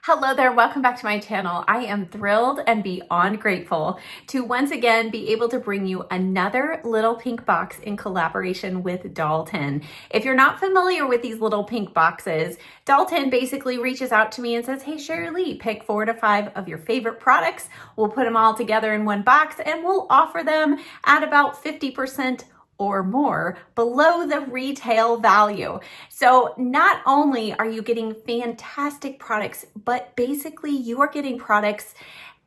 Hello there, welcome back to my channel. I am thrilled and beyond grateful to once again be able to bring you another little pink box in collaboration with Dalton. If you're not familiar with these little pink boxes, Dalton basically reaches out to me and says, hey Sharalee, pick 4 to 5 of your favorite products. We'll put them all together in one box and we'll offer them at about 50% or more below the retail value. So not only are you getting fantastic products, but basically you are getting products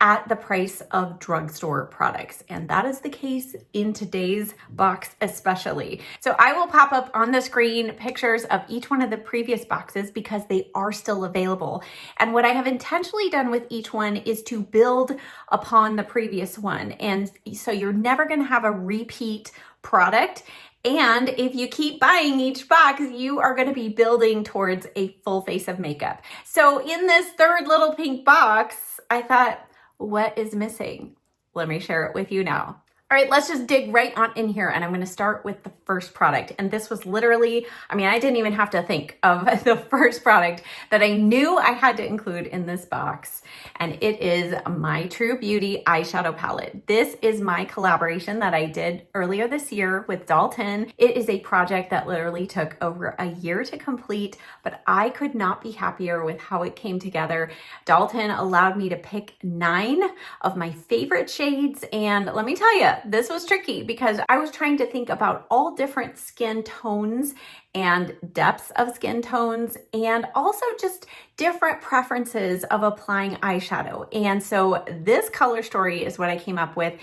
at the price of drugstore products. And that is the case in today's box especially. So I will pop up on the screen pictures of each one of the previous boxes because they are still available. And what I have intentionally done with each one is to build upon the previous one. And so you're never gonna have a repeat product. And if you keep buying each box, you are going to be building towards a full face of makeup. So in this third little pink box, I thought, what is missing? Let me share it with you now. All right, let's just dig right on in here. And I'm going to start with the first product. And this was literally, I didn't even have to think of the first product that I knew I had to include in this box. And it is my True Beauty eyeshadow palette. This is my collaboration that I did earlier this year with Dalton. It is a project that literally took over a year to complete, but I could not be happier with how it came together. Dalton allowed me to pick 9 of my favorite shades. And let me tell you, this was tricky because I was trying to think about all different skin tones and depths of skin tones and also just different preferences of applying eyeshadow. And so this color story is what I came up with.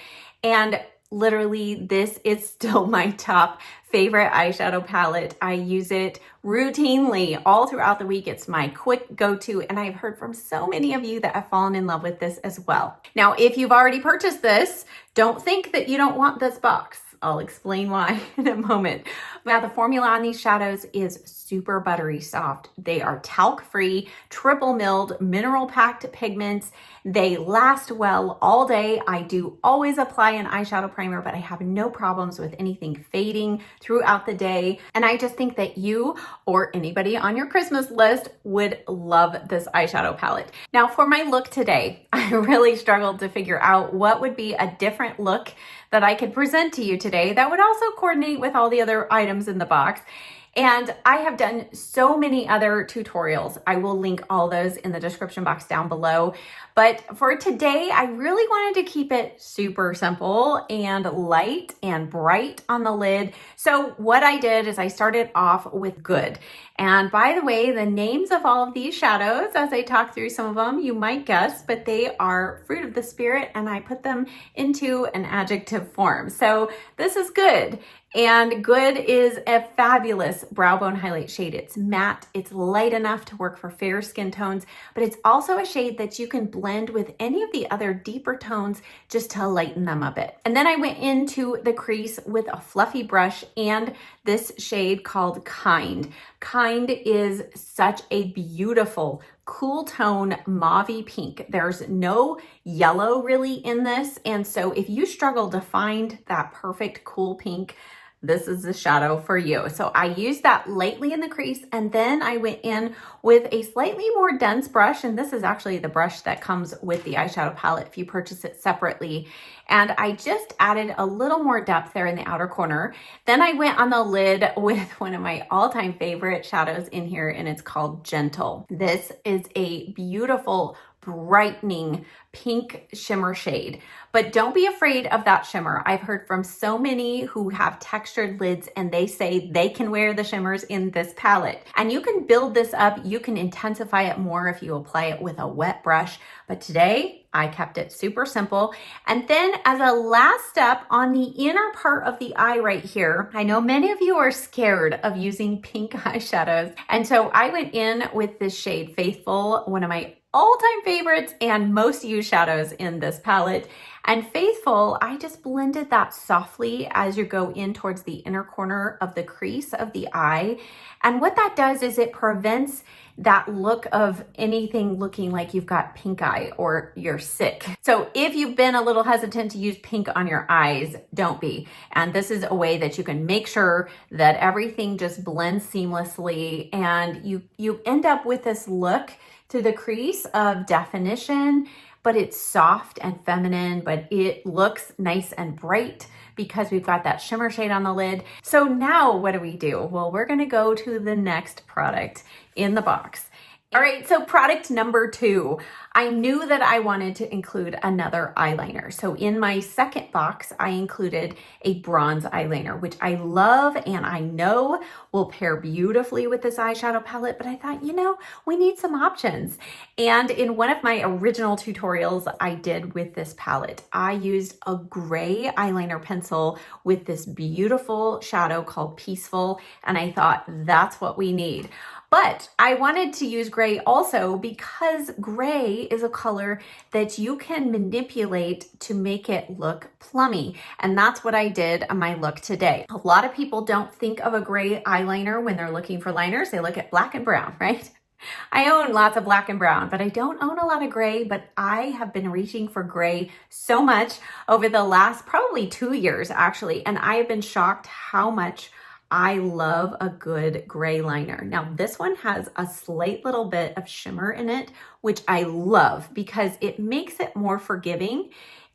And literally, this is still my top favorite eyeshadow palette. I use it routinely all throughout the week. It's my quick go-to, and I've heard from so many of you that have fallen in love with this as well. Now, if you've already purchased this, don't think that you don't want this box. I'll explain why in a moment. Now, the formula on these shadows is super buttery soft. They are talc-free, triple milled, mineral-packed pigments. They last well all day. I do always apply an eyeshadow primer, but I have no problems with anything fading throughout the day. And I just think that you or anybody on your Christmas list would love this eyeshadow palette. Now, for my look today, I really struggled to figure out what would be a different look that I could present to you today that would also coordinate with all the other items in the box. And I have done so many other tutorials. I will link all those in the description box down below. But for today, I really wanted to keep it super simple and light and bright on the lid. So what I did is I started off with Good. And by the way, the names of all of these shadows, as I talk through some of them, you might guess, but they are fruit of the spirit, and I put them into an adjective form. So this is Good. And Good is a fabulous brow bone highlight shade. It's matte, it's light enough to work for fair skin tones, but it's also a shade that you can blend with any of the other deeper tones just to lighten them a bit. And then I went into the crease with a fluffy brush and this shade called Kind. Kind is such a beautiful, cool tone mauve pink. There's no yellow really in this. And so if you struggle to find that perfect cool pink, this is the shadow for you. So I used that lightly in the crease, and then I went in with a slightly more dense brush, and this is actually the brush that comes with the eyeshadow palette if you purchase it separately. And I just added a little more depth there in the outer corner. Then I went on the lid with one of my all-time favorite shadows in here, and it's called Gentle. This is a beautiful, brightening pink shimmer shade, but don't be afraid of that shimmer. I've heard from so many who have textured lids and they say they can wear the shimmers in this palette. And you can build this up, you can intensify it more if you apply it with a wet brush. But today I kept it super simple. And then as a last step on the inner part of the eye right here, I know many of you are scared of using pink eyeshadows. And so I went in with this shade Faithful, one of my all-time favorites and most used shadows in this palette. And Faithful, I just blended that softly as you go in towards the inner corner of the crease of the eye. And what that does is it prevents that look of anything looking like you've got pink eye or you're sick. So if you've been a little hesitant to use pink on your eyes, don't be. And this is a way that you can make sure that everything just blends seamlessly and you end up with this look to the crease of definition, but it's soft and feminine, but it looks nice and bright because we've got that shimmer shade on the lid. So now what do? Well, we're gonna go to the next product in the box. All right, so product number 2, I knew that I wanted to include another eyeliner. So in my second box, I included a bronze eyeliner, which I love and I know will pair beautifully with this eyeshadow palette, but I thought, we need some options. And in one of my original tutorials I did with this palette, I used a gray eyeliner pencil with this beautiful shadow called Peaceful, and I thought that's what we need. But I wanted to use gray also because gray is a color that you can manipulate to make it look plummy. And that's what I did on my look today. A lot of people don't think of a gray eyeliner when they're looking for liners. They look at black and brown, right? I own lots of black and brown, but I don't own a lot of gray, but I have been reaching for gray so much over the last probably 2 years actually. And I have been shocked how much I love a good gray liner. Now this one has a slight little bit of shimmer in it, which I love because it makes it more forgiving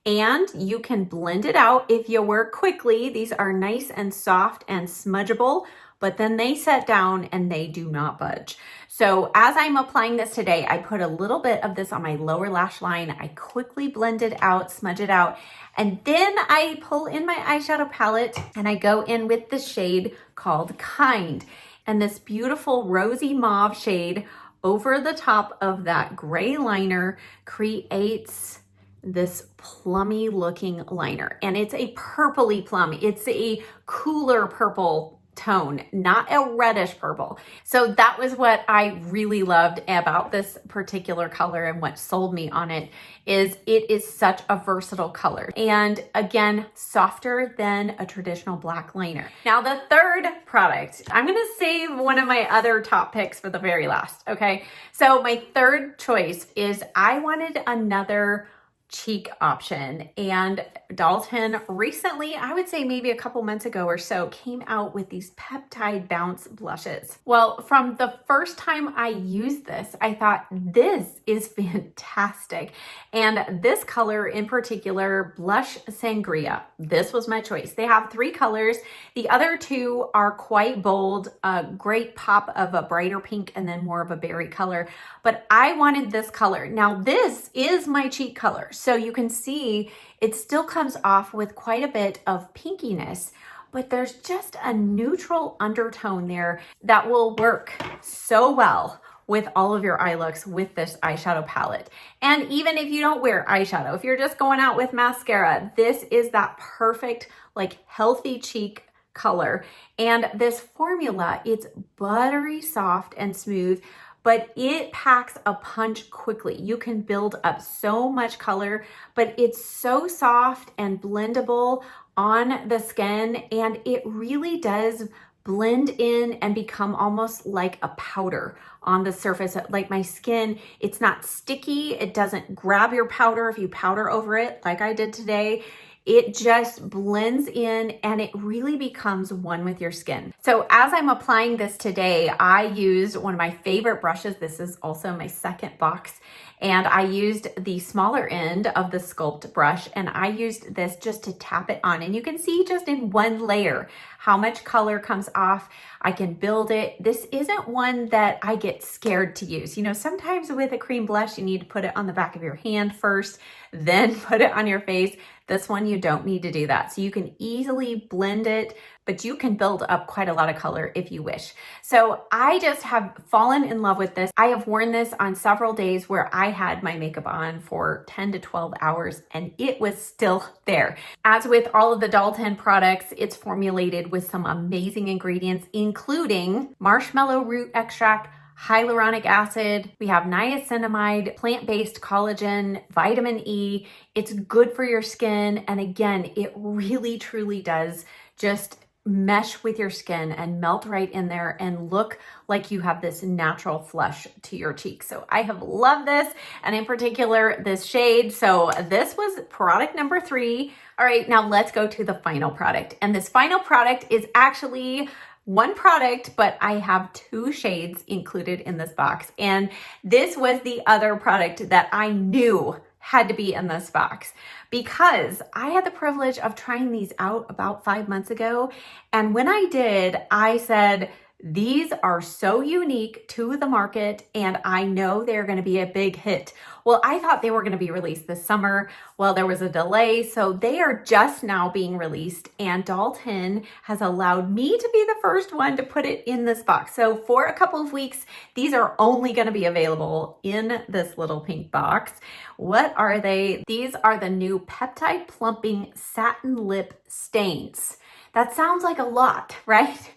and you can blend it out if you work quickly. These are nice and soft and smudgeable, but then they set down and they do not budge. So as I'm applying this today, I put a little bit of this on my lower lash line. I quickly blend it out, smudge it out, and then I pull in my eyeshadow palette and I go in with the shade called Kind. And this beautiful rosy mauve shade over the top of that gray liner creates this plummy looking liner. And it's a purpley plum. It's a cooler purple tone, not a reddish purple. So that was what I really loved about this particular color, and what sold me on it is it is such a versatile color. And again, softer than a traditional black liner. Now the third product, I'm gonna save one of my other top picks for the very last, okay? So my third choice is I wanted another cheek option, and Dalton recently, I would say maybe a couple months ago or so, came out with these Peptide Bounce blushes. Well, from the first time I used this, I thought this is fantastic. And this color in particular, Blush Sangria, this was my choice. They have 3 colors. The other 2 are quite bold, a great pop of a brighter pink and then more of a berry color. But I wanted this color. Now this is my cheek color. So you can see it still comes off with quite a bit of pinkiness, but there's just a neutral undertone there that will work so well with all of your eye looks with this eyeshadow palette. And even if you don't wear eyeshadow, if you're just going out with mascara, this is that perfect, like healthy cheek color. And this formula, it's buttery soft and smooth, but it packs a punch quickly. You can build up so much color, but it's so soft and blendable on the skin, and it really does blend in and become almost like a powder on the surface. Like my skin, it's not sticky. It doesn't grab your powder if you powder over it like I did today. It just blends in and it really becomes one with your skin. So as I'm applying this today, I used one of my favorite brushes. This is also my second box. And I used the smaller end of the Sculpt brush, and I used this just to tap it on. And you can see just in one layer how much color comes off. I can build it. This isn't one that I get scared to use. You know, sometimes with a cream blush, you need to put it on the back of your hand first, then put it on your face. This one, you don't need to do that. So you can easily blend it, but you can build up quite a lot of color if you wish. So I just have fallen in love with this. I have worn this on several days where I had my makeup on for 10 to 12 hours and it was still there. As with all of the Dalton products, it's formulated with some amazing ingredients, including marshmallow root extract, hyaluronic acid, we have niacinamide, plant-based collagen, vitamin E. It's good for your skin. And again, it really truly does just mesh with your skin and melt right in there and look like you have this natural flush to your cheeks. So I have loved this, and in particular this shade. So this was product number 3. All right, now let's go to the final product. And this final product is actually one product, but I have two shades included in this box. And this was the other product that I knew had to be in this box because I had the privilege of trying these out about 5 months ago. And when I did, I said, these are so unique to the market and I know they're going to be a big hit. Well, I thought they were going to be released this summer. Well, there was a delay, so they are just now being released, and Dalton has allowed me to be the first one to put it in this box. So for a couple of weeks, these are only going to be available in this little pink box. What are they? These are the new Peptide Plumping Satin Lip Stains. That sounds like a lot, right?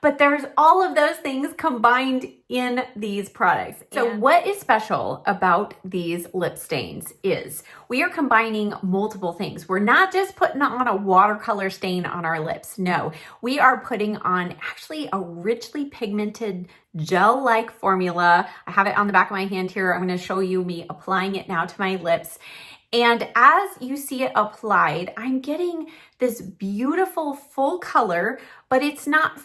But there's all of those things combined in these products. So what is special about these lip stains is we are combining multiple things. We're not just putting on a watercolor stain on our lips. No, we are putting on actually a richly pigmented gel-like formula. I have it on the back of my hand here. I'm going to show you me applying it now to my lips. And as you see it applied, I'm getting this beautiful full color, but it's not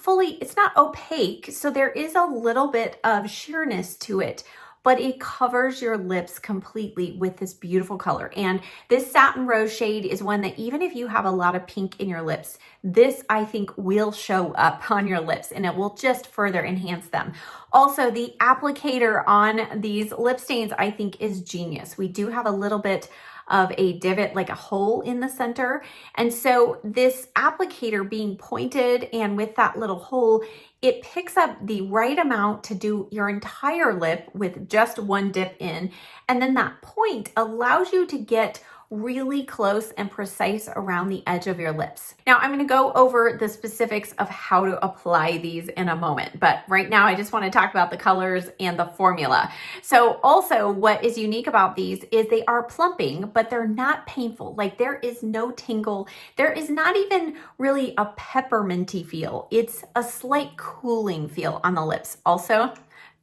opaque. So there is a little bit of sheerness to it, but it covers your lips completely with this beautiful color. And this satin rose shade is one that even if you have a lot of pink in your lips, this I think will show up on your lips and it will just further enhance them. Also, the applicator on these lip stains I think is genius. We do have a little bit of a divot, like a hole in the center. And so this applicator being pointed and with that little hole, it picks up the right amount to do your entire lip with just one dip in. And then that point allows you to get really close and precise around the edge of your lips. Now I'm going to go over the specifics of how to apply these in a moment, but right now I just want to talk about the colors and the formula. So also what is unique about these is they are plumping, but they're not painful. Like there is no tingle. There is not even really a pepperminty feel. It's a slight cooling feel on the lips. Also,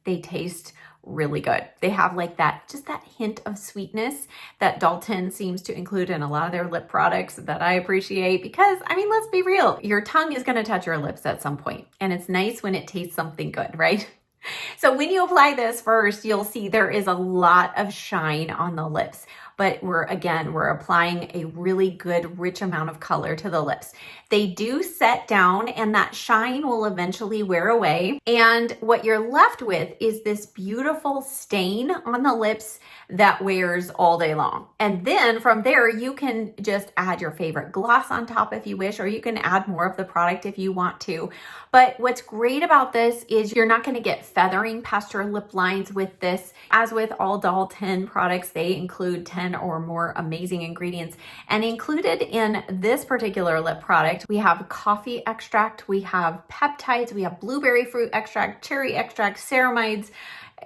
they taste really good. They have like just that hint of sweetness that Dalton seems to include in a lot of their lip products that I appreciate because, I mean, let's be real, your tongue is going to touch your lips at some point, and it's nice when it tastes something good, right? So when you apply this first, you'll see there is a lot of shine on the lips, but we're applying a really good, rich amount of color to the lips. They do set down and that shine will eventually wear away. And what you're left with is this beautiful stain on the lips that wears all day long. And then from there, you can just add your favorite gloss on top if you wish, or you can add more of the product if you want to. But what's great about this is you're not going to get feathering past your lip lines with this. As with all Dalton products, they include 10 or more amazing ingredients. And included in this particular lip product, we have coffee extract, we have peptides, we have blueberry fruit extract, cherry extract, ceramides,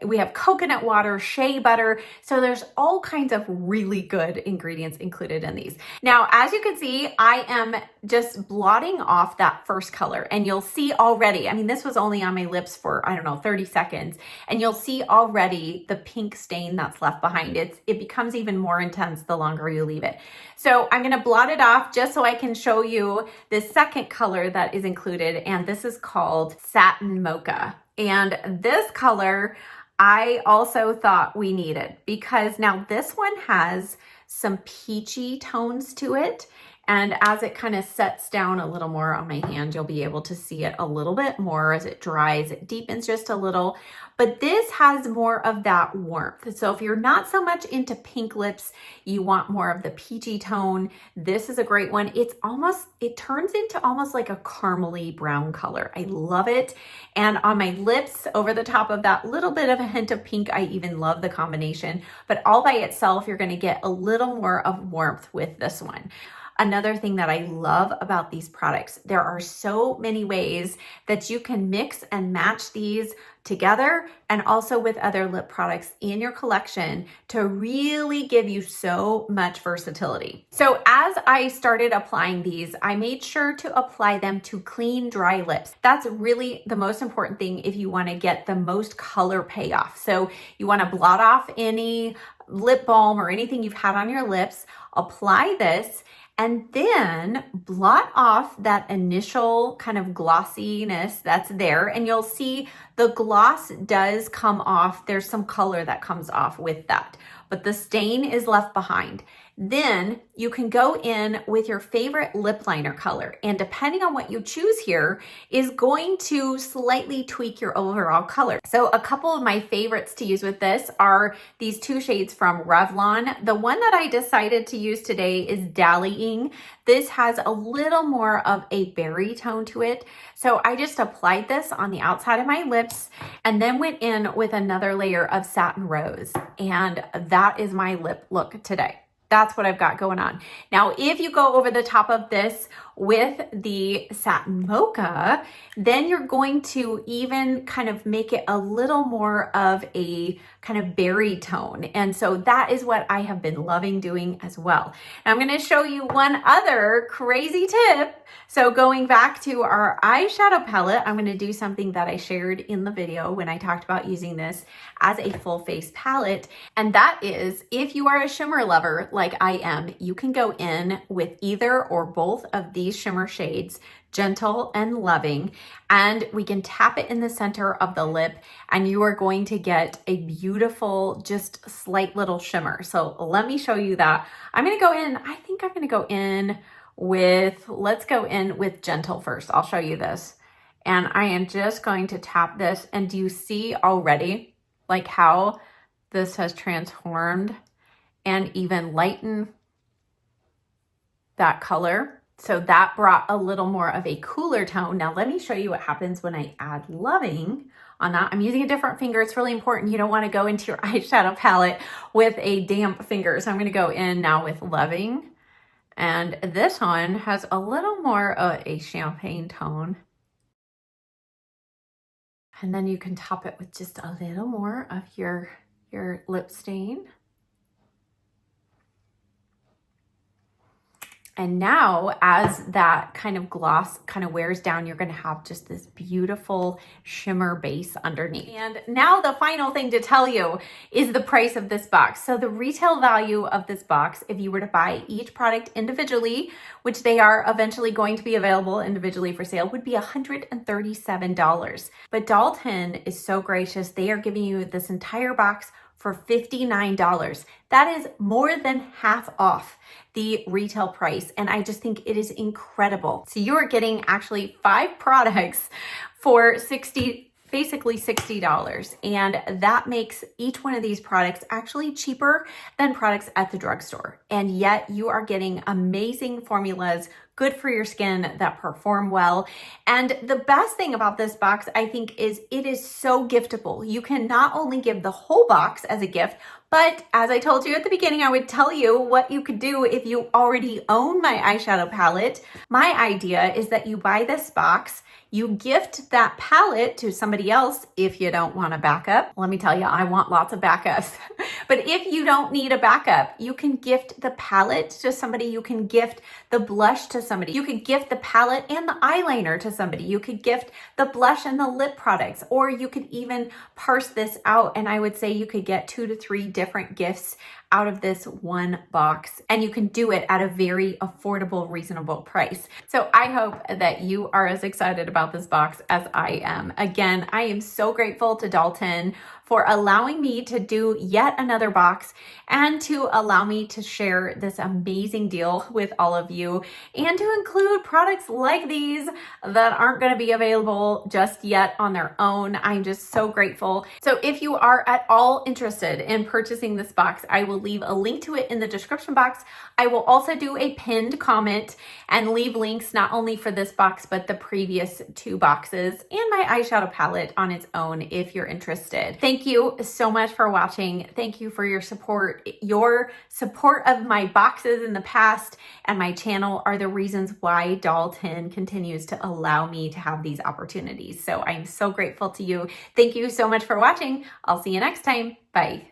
we have coconut water, shea butter. So there's all kinds of really good ingredients included in these. Now, as you can see, I am just blotting off that first color and you'll see already, I mean, this was only on my lips for, 30 seconds. And you'll see already the pink stain that's left behind. It becomes even more intense the longer you leave it. So I'm going to blot it off just so I can show you the second color that is included. And this is called Satin Mocha. And this color, I also thought we needed because now this one has some peachy tones to it. And as it kind of sets down a little more on my hand, you'll be able to see it a little bit more as it dries. It deepens just a little, but this has more of that warmth. So if you're not so much into pink lips, you want more of the peachy tone, this is a great one. It turns into almost like a caramely brown color. I love it. And on my lips, over the top of that little bit of a hint of pink, I even love the combination, but all by itself, you're going to get a little more of warmth with this one. Another thing that I love about these products, there are so many ways that you can mix and match these together and also with other lip products in your collection to really give you so much versatility. So as I started applying these, I made sure to apply them to clean, dry lips. That's really the most important thing if you want to get the most color payoff. So you want to blot off any lip balm or anything you've had on your lips, apply this, and then blot off that initial kind of glossiness that's there, and you'll see the gloss does come off. There's some color that comes off with that, but the stain is left behind. Then you can go in with your favorite lip liner color, and depending on what you choose here is going to slightly tweak your overall color. So a couple of my favorites to use with this are these two shades from Revlon. The one that I decided to use today is Dallying. This has a little more of a berry tone to it. So I just applied this on the outside of my lips and then went in with another layer of Satin Rose. And that is my lip look today. That's what I've got going on. Now, if you go over the top of this with the Satin Mocha, then you're going to even kind of make it a little more of a kind of berry tone. And so that is what I have been loving doing as well. Now I'm going to show you one other crazy tip. So going back to our eyeshadow palette, I'm going to do something that I shared in the video when I talked about using this as a full face palette. And that is, if you are a shimmer lover like I am, you can go in with either or both of these shimmer shades, Gentle and Loving, and we can tap it in the center of the lip and you are going to get a beautiful, just slight little shimmer. So let me show you that. I'm going to go in, I think I'm going to go in with, let's go in with Gentle first. I'll show you this. And I am just going to tap this, and do you see already like how this has transformed and even lightened that color? So that brought a little more of a cooler tone. Now let me show you what happens when I add Loving on that. I'm using a different finger. It's really important. You don't want to go into your eyeshadow palette with a damp finger. So I'm going to go in now with Loving. And this one has a little more of a champagne tone. And then you can top it with just a little more of your lip stain. And now as that kind of gloss kind of wears down, you're going to have just this beautiful shimmer base underneath. And now the final thing to tell you is the price of this box. So the retail value of this box, if you were to buy each product individually, which they are eventually going to be available individually for sale, would be $137. But Dalton is so gracious. They are giving you this entire box for $59. That is more than half off the retail price. And I just think it is incredible. So you are getting actually 5 products for basically $60. And that makes each one of these products actually cheaper than products at the drugstore. And yet you are getting amazing formulas, good for your skin, that perform well. And the best thing about this box, I think, is it is so giftable. You can not only give the whole box as a gift, but as I told you at the beginning, I would tell you what you could do if you already own my eyeshadow palette. My idea is that you buy this box, you gift that palette to somebody else if you don't want a backup. Let me tell you, I want lots of backups. But if you don't need a backup, you can gift the palette to somebody. You can gift the blush to somebody. You could gift the palette and the eyeliner to somebody. You could gift the blush and the lip products, or you could even parse this out. And I would say you could get 2 to 3 different gifts out of this one box, and you can do it at a very affordable, reasonable price. So I hope that you are as excited about this box as I am. Again, I am so grateful to Dalton for allowing me to do yet another box and to allow me to share this amazing deal with all of you, and to include products like these that aren't going to be available just yet on their own. I'm just so grateful. So if you are at all interested in purchasing this box, I will leave a link to it in the description box. I will also do a pinned comment and leave links not only for this box, but the previous 2 boxes and my eyeshadow palette on its own if you're interested. Thank you so much for watching. Thank you for your support. Your support of my boxes in the past and my channel are the reasons why Dalton continues to allow me to have these opportunities. So I'm so grateful to you. Thank you so much for watching. I'll see you next time. Bye.